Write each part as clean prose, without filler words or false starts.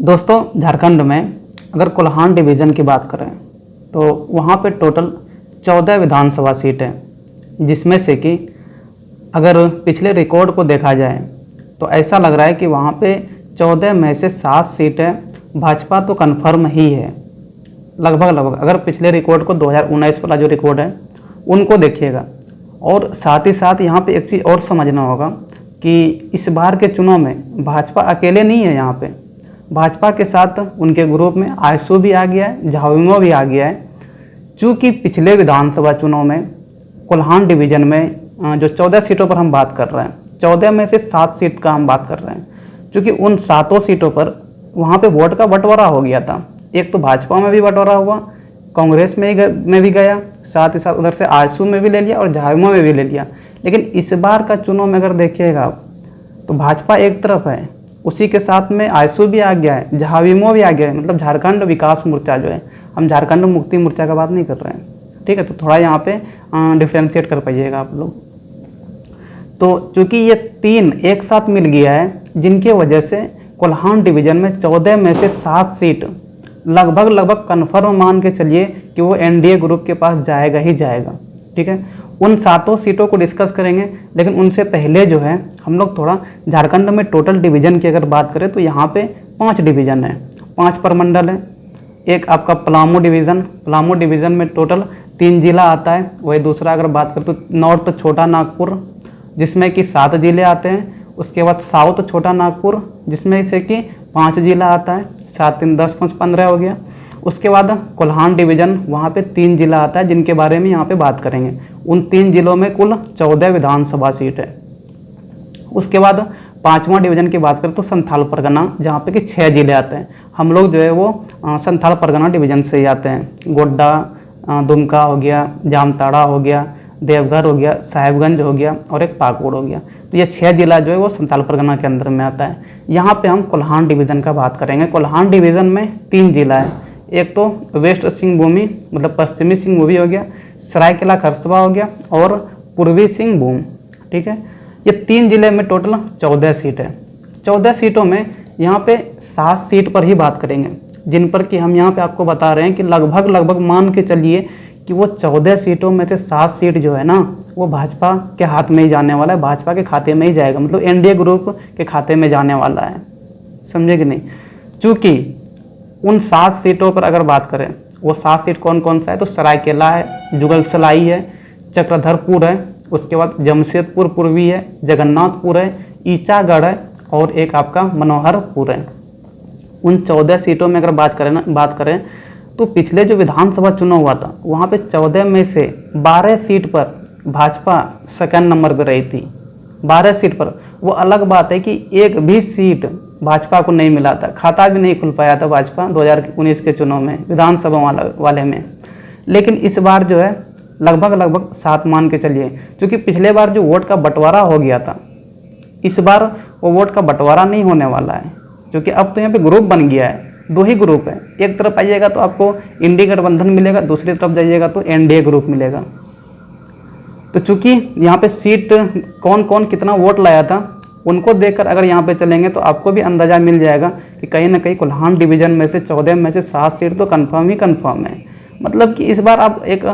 दोस्तों, झारखंड में अगर कोल्हान डिवीज़न की बात करें तो वहाँ पे टोटल 14 विधानसभा सीट हैं, जिसमें से कि अगर पिछले रिकॉर्ड को देखा जाए तो ऐसा लग रहा है कि वहाँ पे 14 में से 7 सीटें भाजपा तो कन्फर्म ही है। लगभग अगर पिछले रिकॉर्ड को 2019 वाला जो रिकॉर्ड है उनको देखिएगा। और साथ ही साथ यहाँ पे एक चीज़ और समझना होगा कि इस बार के चुनाव में भाजपा अकेले नहीं है। यहाँ पे भाजपा के साथ उनके ग्रुप में आयसू भी आ गया है, झाविमो भी आ गया है। चूँकि पिछले विधानसभा चुनाव में कोल्हान डिवीज़न में जो 14 सीटों पर हम बात कर रहे हैं, 14 में से 7 सीट का हम बात कर रहे हैं। चूँकि उन 7 सीटों पर वहाँ पे वोट का बंटवारा हो गया था। एक तो भाजपा में भी बंटवारा हुआ, कांग्रेस में भी गया, साथ ही साथ उधर से आयसू में भी ले लिया और झाविमो में भी ले लिया। लेकिन इस बार का चुनाव में अगर देखिएगा आप तो भाजपा एक तरफ है, उसी के साथ में आयसू भी आ गया है, झाविमो भी आ गया है। मतलब झारखंड विकास मोर्चा जो है, हम झारखंड मुक्ति मोर्चा का बात नहीं कर रहे हैं, ठीक है। तो थोड़ा यहाँ पे डिफ्रेंशिएट कर पाइएगा आप लोग। तो चूँकि ये 3 एक साथ मिल गया है, जिनके वजह से कोल्हान डिवीज़न में 14 में से 7 सीट लगभग कन्फर्म मान के चलिए कि वो एनडीए ग्रुप के पास जाएगा ही जाएगा, ठीक है। उन 7 सीटों को डिस्कस करेंगे, लेकिन उनसे पहले जो है हम लोग थोड़ा झारखंड में टोटल डिवीज़न की अगर बात करें तो यहाँ पे 5 डिवीज़न है, 5 प्रमंडल है। एक आपका पलामू डिवीज़न में टोटल 3 जिला आता है। वही दूसरा अगर बात करें तो नॉर्थ छोटा नागपुर, जिसमें कि 7 जिले आते हैं। उसके बाद साउथ छोटा नागपुर, जिसमें से कि 5 जिला आता है। 7 3 10 5 15 हो गया। उसके बाद कोल्हान डिवीज़न, वहाँ पे 3 जिला आता है, जिनके बारे में यहाँ पे बात करेंगे। उन 3 जिलों में कुल 14 विधानसभा सीट है। उसके बाद 5वां डिवीज़न की बात करें तो संथाल परगना, जहाँ पे कि 6 जिले आते हैं। हम लोग जो है वो संथाल परगना डिवीज़न से ही आते हैं। गोड्डा, दुमका हो गया, जामताड़ा हो गया, देवघर हो गया, साहेबगंज हो गया और एक पाकुड़ हो गया। तो ये 6 जिला जो है वो संथाल परगना के अंदर में आता है। यहाँ पे हम कोल्हान डिवीज़न का बात करेंगे। कोल्हान डिवीज़न में 3 जिला है। एक तो वेस्ट सिंहभूमि मतलब पश्चिमी सिंहभूमि हो गया, सरायकेला खरसवा हो गया और पूर्वी सिंहभूम, ठीक है। ये 3 जिले में टोटल 14 सीट है। 14 सीटों में यहाँ पे 7 सीट पर ही बात करेंगे, जिन पर कि हम यहाँ पे आपको बता रहे हैं कि लगभग मान के चलिए कि वो 14 सीटों में से 7 सीट जो है ना वो भाजपा के हाथ में ही जाने वाला है, भाजपा के खाते में ही जाएगा। मतलब एनडीए ग्रुप के खाते में जाने वाला है, समझे कि नहीं। चूँकि उन 7 सीटों पर अगर बात करें, वो 7 सीट कौन कौन सा है तो सरायकेला है, जुगलसलाई है, चक्रधरपुर है, उसके बाद जमशेदपुर पूर्वी है, जगन्नाथपुर है, ईचागढ़ है और एक आपका मनोहरपुर है। उन 14 सीटों में अगर बात करें तो पिछले जो विधानसभा चुनाव हुआ था वहाँ पे 14 में से 12 सीट पर भाजपा सेकंड नंबर पर रही थी। 12 सीट पर। वो अलग बात है कि एक भी सीट भाजपा को नहीं मिला था, खाता भी नहीं खुल पाया था भाजपा 2019 के चुनाव में, विधानसभा वाले में। लेकिन इस बार जो है लगभग 7 मान के चलिए। क्योंकि पिछले बार जो वोट का बंटवारा हो गया था, इस बार वो वोट का बंटवारा नहीं होने वाला है। क्योंकि अब तो यहाँ पे ग्रुप बन गया है, 2 ही ग्रुप है। एक तरफ आइएगा तो आपको इंडी गठबंधन मिलेगा, दूसरी तरफ जाइएगा तो एनडीए ग्रुप मिलेगा। तो चूंकि यहाँ पे सीट कौन कौन कितना वोट लाया था उनको देखकर अगर यहाँ पे चलेंगे तो आपको भी अंदाज़ा मिल जाएगा कि कहीं ना कहीं कोल्हान डिवीज़न में से 14 में से 7 सीट तो कन्फर्म है। मतलब कि इस बार आप एक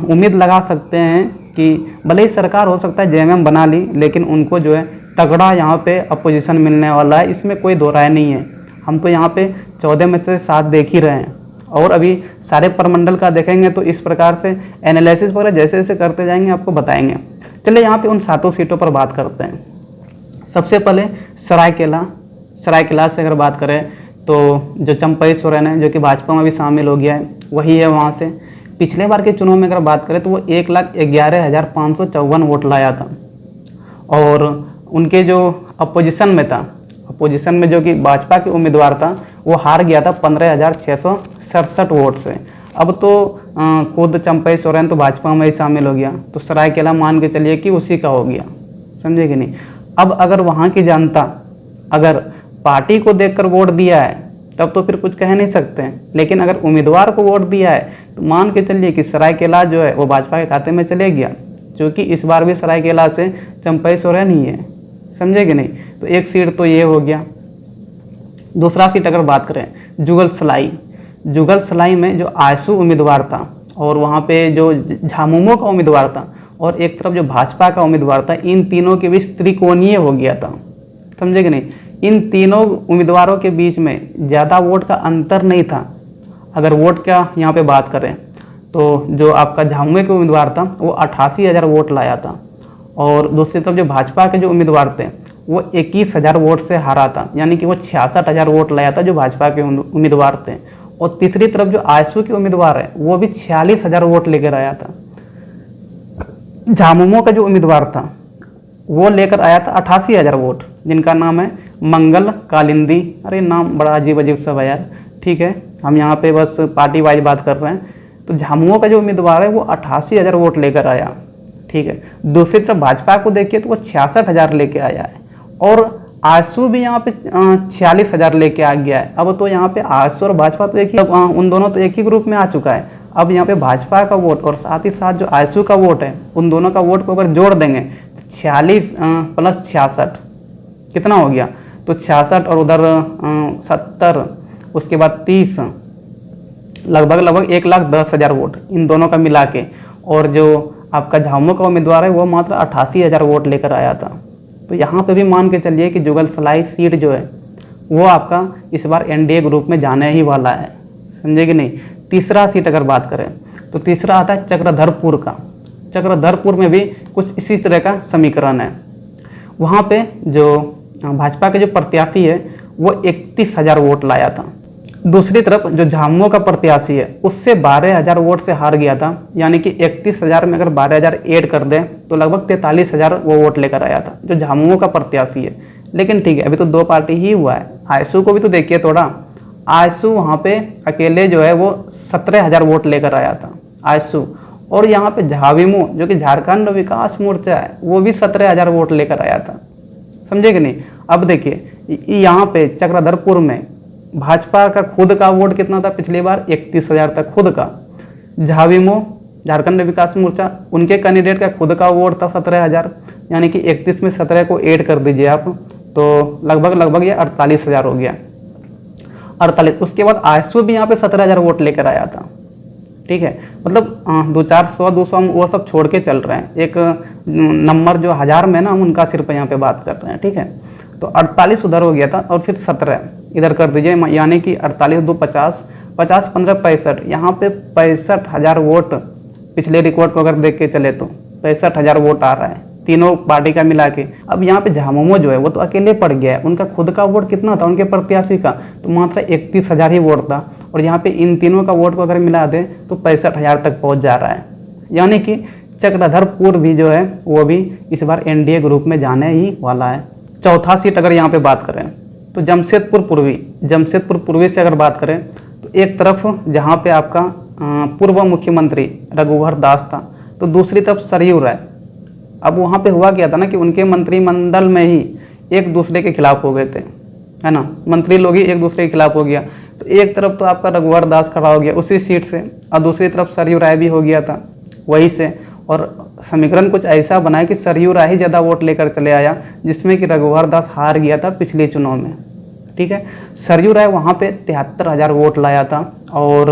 उम्मीद लगा सकते हैं कि भले ही सरकार हो सकता है जेएमएम बना ली, लेकिन उनको जो है तगड़ा यहाँ पे अपोजिशन मिलने वाला है, इसमें कोई दो राय नहीं है। हम तो यहाँ पे 14 में से 7 देख ही रहे हैं और अभी सारे प्रमंडल का देखेंगे तो इस प्रकार से एनालिसिस वगैरह जैसे जैसे करते जाएंगे आपको बताएंगे। चलिए यहाँ पे उन 7 सीटों पर बात करते हैं। सबसे पहले सरायकेला से अगर बात करें तो जो चंपई सोरेन है, जो कि भाजपा में भी शामिल हो गया है, वही है वहाँ से। पिछले बार के चुनाव में अगर बात करें तो वो 1,11,554 वोट लाया था और उनके जो अपोजिशन में जो कि भाजपा के उम्मीदवार था वो हार गया था 15,667 वोट से। अब तो खुद चंपई सोरेन तो भाजपा में ही शामिल हो गया, तो सरायकेला मान के चलिए कि उसी का हो गया, समझे कि नहीं। अब अगर वहाँ की जनता अगर पार्टी को देखकर वोट दिया है तब तो फिर कुछ कह नहीं सकते हैं, लेकिन अगर उम्मीदवार को वोट दिया है तो मान के चलिए कि सरायकेला जो है वो भाजपा के खाते में चले गया, क्योंकि इस बार भी सरायकेला से चंपई सोरेन ही है, समझे कि नहीं। तो एक सीट तो ये हो गया। दूसरा सीट अगर बात करें जुगल सलाई में जो आयसू उम्मीदवार था और वहाँ पे जो झामुमो का उम्मीदवार था और एक तरफ जो भाजपा का उम्मीदवार था, इन तीनों के बीच त्रिकोणीय हो गया था। समझे कि नहीं? इन तीनों उम्मीदवारों के बीच में ज़्यादा वोट का अंतर नहीं था। अगर वोट का यहाँ पे बात करें तो जो आपका झामुमो के उम्मीदवार था वो 88,000 वोट लाया था और दूसरी तरफ जो भाजपा के जो उम्मीदवार थे वो 21,000 वोट से हारा था, यानी कि वो 66,000 वोट लाया था जो भाजपा के उम्मीदवार थे। और तीसरी तरफ जो आयसू के उम्मीदवार है वो भी 46,000 वोट लेकर आया था। झामुमो का जो उम्मीदवार था वो लेकर आया था 88,000 वोट, जिनका नाम है मंगल कालिंदी। अरे नाम बड़ा अजीब अजीब सब है यार। ठीक है, हम यहाँ पे बस पार्टी वाइज बात कर रहे हैं। तो झामुमो का जो उम्मीदवार है वो 88,000 वोट लेकर आया। ठीक है, दूसरी तरफ भाजपा को देखिए तो वो 66,000 लेके आया है और आयसू भी यहाँ पे 46,000 लेके आ गया है। अब तो यहाँ पे आयसू और भाजपा तो एक ही, उन दोनों तो एक ही ग्रुप में आ चुका है। अब यहाँ पे भाजपा का वोट और साथ ही साथ जो आयसू का वोट है, उन दोनों का वोट को अगर जोड़ देंगे तो 46 प्लस 66 कितना हो गया? तो 66 और उधर 70, उसके बाद 30, लगभग 1,10,000 वोट इन दोनों का मिला के। और जो आपका झामुमो का उम्मीदवार है वो मात्र 88,000 वोट लेकर आया था। तो यहाँ पे भी मान के चलिए कि जुगल सलाई सीट जो है वो आपका इस बार एनडीए ग्रुप में जाने ही वाला है। समझे कि नहीं? तीसरा सीट अगर बात करें तो तीसरा आता है चक्रधरपुर का। चक्रधरपुर में भी कुछ इसी तरह का समीकरण है। वहाँ पे जो भाजपा के जो प्रत्याशी है वो 31,000 वोट लाया था। दूसरी तरफ जो झामुमो का प्रत्याशी है उससे 12,000 वोट से हार गया था, यानी कि 31,000 में अगर 12,000 ऐड कर दें तो लगभग 43,000 वो वोट लेकर आया था जो झामुमो का प्रत्याशी है। लेकिन ठीक है, अभी तो दो पार्टी ही हुआ है। आयसू को भी तो देखिए थोड़ा। आयसू वहाँ पे अकेले जो है वो 17,000 वोट लेकर आया था आयसू। और यहाँ पे झाविमो जो कि झारखंड विकास मोर्चा है वो भी 17,000 वोट लेकर आया था। समझे कि नहीं? अब देखिए यहाँ पे चक्रधरपुर में भाजपा का खुद का वोट कितना था पिछली बार? 31,000 था खुद का। झाविमो झारखंड विकास मोर्चा उनके कैंडिडेट का खुद का वोट था 17,000, यानी कि 31 में 17 को ऐड कर दीजिए आप तो लगभग ये 48,000 हो गया। 48। उसके बाद आयसू भी यहाँ पे 17,000 वोट लेकर आया था। ठीक है, मतलब 200 हम वो सब छोड़ के चल रहे हैं। एक नंबर जो 1000 में ना हम उनका सिर्फ यहाँ पे बात कर रहे हैं। ठीक है, तो 48 उधर हो गया था और फिर 17 इधर कर दीजिए, यानी कि 48 2 50, 50 15 65। यहाँ पे 65,000 वोट पिछले रिकॉर्ड को अगर देख के चले तो 65,000 वोट आ रहा है तीनों पार्टी का मिला के। अब यहाँ पे झामुमो जो है वो तो अकेले पड़ गया है। उनका खुद का वोट कितना था उनके प्रत्याशी का? तो मात्र 31,000 ही वोट था। और यहाँ पे इन तीनों का वोट को अगर मिला दें तो 65,000 तक पहुँच जा रहा है। यानी कि चक्रधरपुर भी जो है वो भी इस बार एनडीए ग्रुप में जाने ही वाला है। चौथा सीट अगर यहाँ पे बात करें तो जमशेदपुर पूर्वी से अगर बात करें तो एक तरफ जहाँ पे आपका पूर्व मुख्यमंत्री रघुवर दास था तो दूसरी तरफ सरयू राय। अब वहाँ पे हुआ क्या था ना कि उनके मंत्रिमंडल में ही एक दूसरे के खिलाफ हो गए थे, है ना? मंत्री लोग ही एक दूसरे के खिलाफ हो गया। तो एक तरफ तो आपका रघुवर दास खड़ा हो गया उसी सीट से और दूसरी तरफ सरयू राय भी हो गया था वहीं से। और समीकरण कुछ ऐसा बना है कि सरयू राय ही ज़्यादा वोट लेकर चले आया, जिसमें कि रघुवर दास हार गया था पिछले चुनाव में। ठीक है, सरयू राय वहाँ पे 73,000 वोट लाया था और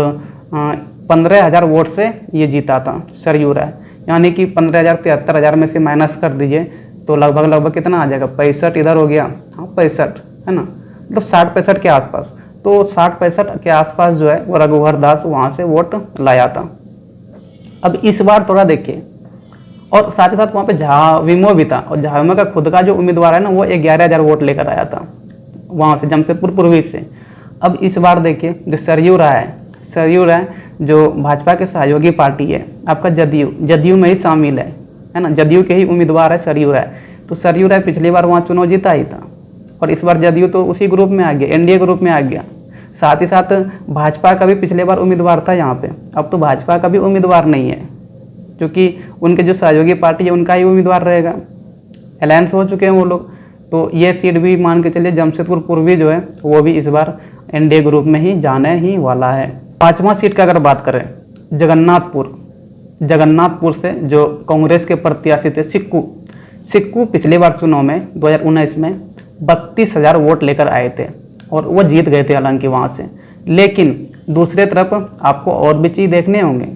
15,000 वोट से ये जीता था सरयू राय। यानी कि 15,000 73,000 में से माइनस कर दीजिए तो लगभग कितना आ जाएगा? 65 इधर हो गया। हाँ 65 है ना, मतलब 60-65 के आसपास। तो 60-65 के आसपास जो है वो रघुवर दास वहाँ से वोट लाया था। अब इस बार थोड़ा देखिए, और साथ ही साथ वहाँ पे झाविमो भी था और झाविमो का खुद का जो उम्मीदवार है ना वो 11,000 वोट लेकर आया था वहाँ से जमशेदपुर पूर्वी से। अब इस बार देखिए जो सरयू राय जो भाजपा के सहयोगी पार्टी है आपका जदयू में ही शामिल है ना? जदयू के ही उम्मीदवार है सरयू राय। तो सरयू राय पिछली बार वहाँ चुनाव जीता ही था और इस बार जदयू तो उसी ग्रुप में आ गया, एनडीए ग्रुप में आ गया। साथ ही साथ भाजपा का भी पिछले बार उम्मीदवार था यहाँ पे, अब तो भाजपा का भी उम्मीदवार नहीं है क्योंकि उनके जो सहयोगी पार्टी है उनका ही उम्मीदवार रहेगा। अलायंस हो चुके हैं वो लोग। तो ये सीट भी मान के चलिए जमशेदपुर पूर्वी जो है वो भी इस बार एनडीए ग्रुप में ही जाने ही वाला है। पांचवा सीट का अगर बात करें जगन्नाथपुर से जो कांग्रेस के प्रत्याशी थे सिक्कू पिछली बार चुनाव में 2019 में 32,000 वोट लेकर आए थे और वो जीत गए थे हालांकि वहाँ से। लेकिन दूसरे तरफ आपको और भी चीज़ देखने होंगे,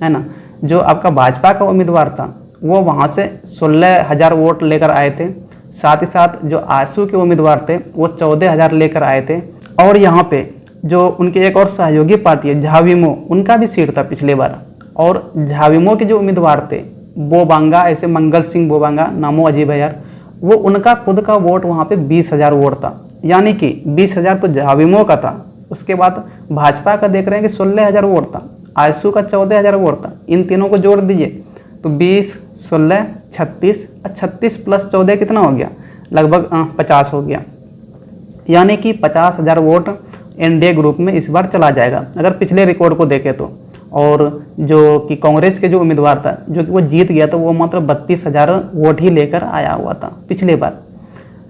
है ना। जो आपका भाजपा का उम्मीदवार था वो वहाँ से 16,000 वोट लेकर आए थे। साथ ही साथ जो आजसू के उम्मीदवार थे वो 14,000 लेकर आए थे। और यहाँ पे जो उनके एक और सहयोगी पार्टी है झाविमो, उनका भी सीट था पिछले बार। और झाविमो के जो उम्मीदवार थे बोबांगा, ऐसे मंगल सिंह बोबांगा, नामो अजीब है यार, वो उनका खुद का वोट वहाँ पे 20,000 वोट था। यानी कि 20,000 तो झाविमो का था। उसके बाद भाजपा का देख रहे हैं कि 16,000 वोट था, आजसू का 14,000 वोट था। इन तीनों को जोड़ दीजिए तो 20, 16, 36, 36 प्लस 14 कितना हो गया, लगभग 50 हो गया। यानी कि 50,000 वोट एनडीए ग्रुप में इस बार चला जाएगा अगर पिछले रिकॉर्ड को देखें तो। और जो कि कांग्रेस के जो उम्मीदवार था जो कि वो जीत गया था वो मात्र 32,000 वोट ही लेकर आया हुआ था पिछले बार।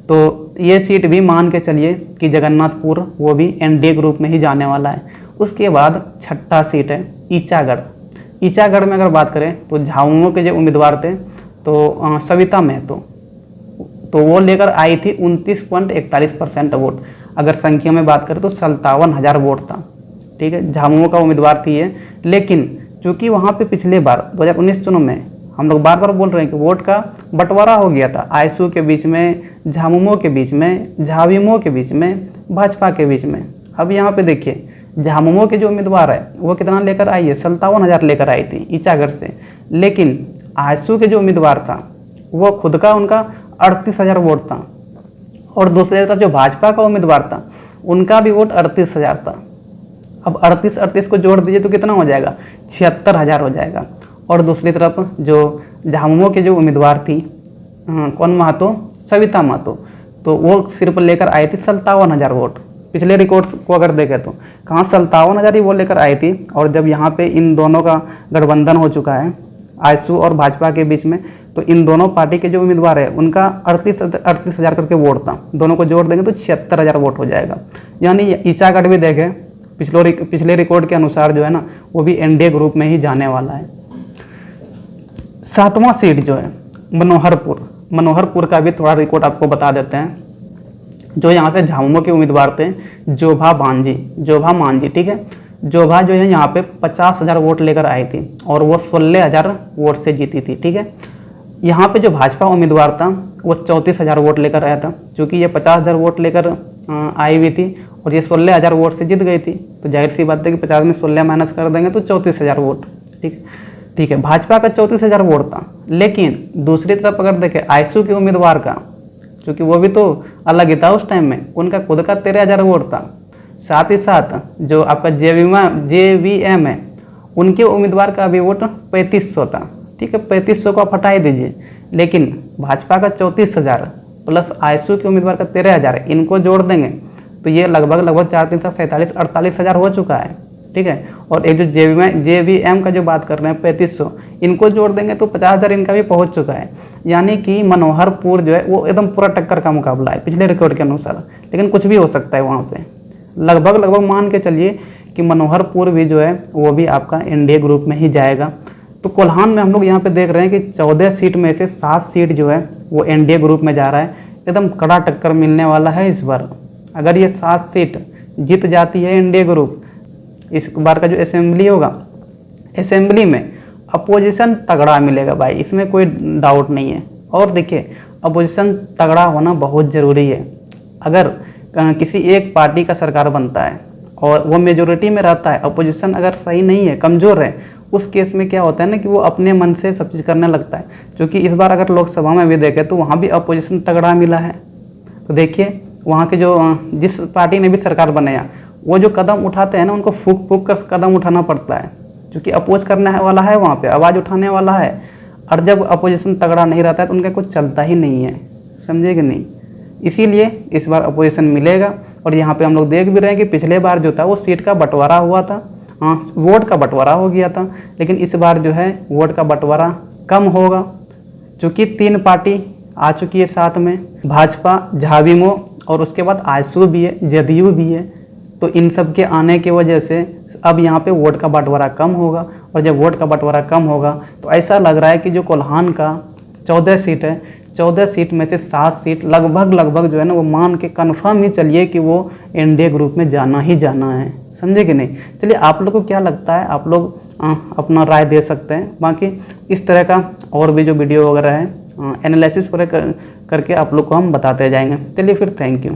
तो ये सीट भी मान के चलिए कि जगन्नाथपुर वो भी एनडीए ग्रुप में ही जाने वाला है। उसके बाद छठा सीट है ईचागढ़। ईचागढ़ में अगर बात करें तो झामुमो के जो उम्मीदवार थे तो सविता महतो, तो वो लेकर आई थी 29.41% वोट। अगर संख्या में बात करें तो 57,000 वोट था, ठीक है, झामुमो का उम्मीदवार थी ये। लेकिन चूंकि वहाँ पे पिछले बार 2019 चुनाव में हम लोग बार बार बोल रहे हैं कि वोट का बंटवारा हो गया था, आजसू के बीच में, झामुमो के बीच में, झाविमो के बीच में, भाजपा के बीच में। अब यहाँ पे देखिए झामुमो के जो उम्मीदवार है वो कितना लेकर आई है, 57,000 लेकर आई थी ईचागढ़ से। लेकिन आजसू के जो उम्मीदवार था वो खुद का उनका 38,000 वोट था। और दूसरी तरफ जो भाजपा का उम्मीदवार था उनका भी वोट 38,000 था। अब 38 को जोड़ दीजिए तो कितना हो जाएगा, 76,000 हो जाएगा। और दूसरी तरफ जो झामुमो के जो उम्मीदवार थी कौन महतो, सविता महतो, तो वो सिर्फ लेकर आई थी 57,000 वोट। पिछले रिकॉर्ड्स को अगर देखें तो कहाँ 57,000 ही वो लेकर आई थी। और जब यहाँ पे इन दोनों का गठबंधन हो चुका है आजसू और भाजपा के बीच में, तो इन दोनों पार्टी के जो उम्मीदवार है उनका 38,000 करके वोट था। दोनों को जोड़ देंगे तो 76,000 वोट हो जाएगा। यानी ईचागढ़ भी देखें पिछले रिकॉर्ड के अनुसार जो है ना वो भी एनडीए ग्रुप में ही जाने वाला है। सातवां सीट जो है मनोहरपुर का भी थोड़ा रिकॉर्ड आपको बता देते हैं। जो यहाँ से झामुमो के उम्मीदवार थे जोभा मांझी, ठीक है, जोभा जो है यहाँ पे 50,000 वोट लेकर आई थी और वो 16,000 वोट से जीती थी, ठीक है। यहाँ पे जो भाजपा उम्मीदवार था वो 34,000 वोट लेकर आया था। क्योंकि ये 50,000 वोट लेकर आई हुई थी और ये 16,000 वोट से जीत गई थी, तो जाहिर सी बात है कि 50 में 16 माइनस कर देंगे तो 34,000 वोट, ठीक है। भाजपा का 34,000 वोट था। लेकिन दूसरी तरफ अगर देखें आजसू के उम्मीदवार का, क्योंकि वो भी तो अलग ही था उस टाइम में, उनका खुद का 13,000 वोट था। साथ ही साथ जो आपका JVM है उनके उम्मीदवार का भी वोट 3500 था, ठीक है, 3500 को आप हटा दीजिए। लेकिन भाजपा का 34,000 प्लस आजसू के उम्मीदवार का 13,000, इनको जोड़ देंगे तो ये लगभग 4 3 48,000 हो चुका है, ठीक है। और एक जो JVM का जो बात कर रहे हैं 3500, इनको जोड़ देंगे तो 50,000 इनका भी पहुंच चुका है। यानी कि मनोहरपुर जो है वो एकदम पूरा टक्कर का मुकाबला है पिछले रिकॉर्ड के अनुसार। लेकिन कुछ भी हो सकता है वहाँ पे, लगभग मान के चलिए कि मनोहरपुर भी जो है वो भी आपका एनडीए ग्रुप में ही जाएगा। तो कोल्हान में हम लोग यहाँ पे देख रहे हैं कि 14 सीट में से 7 सीट जो है वो एनडीए ग्रुप में जा रहा है। एकदम कड़ा टक्कर मिलने वाला है इस बार। अगर ये 7 सीट जीत जाती है एनडीए ग्रुप, इस बार का जो असेंबली होगा, असेंबली में अपोजिशन तगड़ा मिलेगा भाई, इसमें कोई डाउट नहीं है। और देखिए अपोजिशन तगड़ा होना बहुत ज़रूरी है। अगर किसी एक पार्टी का सरकार बनता है और वो मेजोरिटी में रहता है, अपोजिशन अगर सही नहीं है, कमज़ोर है, उस केस में क्या होता है ना कि वो अपने मन से सब चीज़ करने लगता है। क्योंकि इस बार अगर लोकसभा में भी देखें तो वहाँ भी अपोजिशन तगड़ा मिला है। तो देखिए वहाँ के जो जिस पार्टी ने भी सरकार बनाया वो जो कदम उठाते हैं ना उनको फूक फूक कर कदम उठाना पड़ता है, क्योंकि अपोज करने वाला है, वहाँ पे आवाज़ उठाने वाला है। और जब अपोजिशन तगड़ा नहीं रहता है तो उनका कुछ चलता ही नहीं है, समझे कि नहीं। इसीलिए इस बार अपोजिशन मिलेगा। और यहाँ पे हम लोग देख भी रहे हैं कि पिछले बार जो था वो सीट का बंटवारा हुआ था, वोट का बंटवारा हो गया था। लेकिन इस बार जो है वोट का बंटवारा कम होगा, चूँकि 3 पार्टी आ चुकी है साथ में, भाजपा, झाविमो और उसके बाद आजसू भी है, जदयू भी है। तो इन सब के आने की वजह से अब यहाँ पे वोट का बंटवारा कम होगा। और जब वोट का बंटवारा कम होगा तो ऐसा लग रहा है कि जो कोल्हान का 14 सीट है, 14 सीट में से 7 सीट लगभग जो है ना वो मान के कन्फर्म ही चलिए कि वो एनडीए ग्रुप में जाना ही जाना है, समझे कि नहीं। चलिए आप लोग को क्या लगता है, आप लोग अपना राय दे सकते हैं। बाकी इस तरह का और भी जो वीडियो वगैरह है एनालिसिस पूरे करके आप लोग को हम बताते जाएंगे। चलिए फिर, थैंक यू।